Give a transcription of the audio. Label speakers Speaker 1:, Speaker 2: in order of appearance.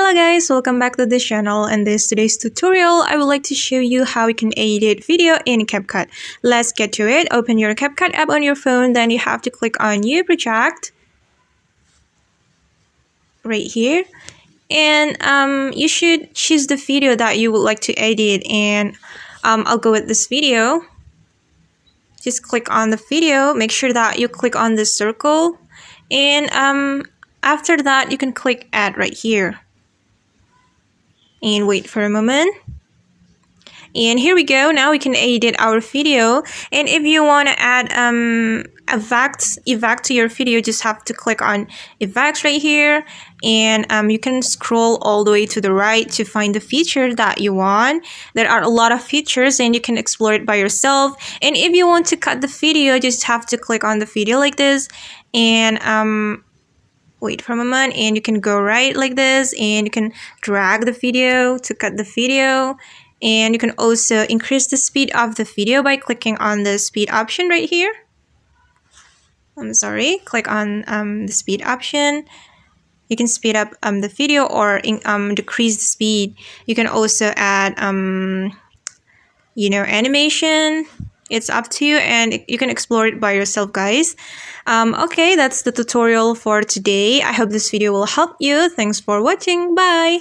Speaker 1: Hello guys, welcome back to this channel. In today's tutorial, I would like to show you how you can edit video in Capcut. Let's get to it. Open your Capcut app on your phone, then you have to click on New Project right here. And you should choose the video that you would like to edit, and I'll go with this video. Just click on the video, make sure that you click on this circle, and after that you can click add right here and wait for a moment. And here we go. Now we can edit our video, and if you want to add effect to your video, just have to click on effects right here, and you can scroll all the way to the right to find the feature that you want. There are a lot of features and you can explore it by yourself. And if you want to cut the video, just have to click on the video like this, and wait for a moment, and you can go right like this, and you can drag the video to cut the video. And you can also increase the speed of the video by clicking on the speed option right here. Click on the speed option. You can speed up the video or decrease the speed. You can also add animation. It's up to you, and you can explore it by yourself, guys. Okay, that's the tutorial for today. I hope this video will help you. Thanks for watching. Bye.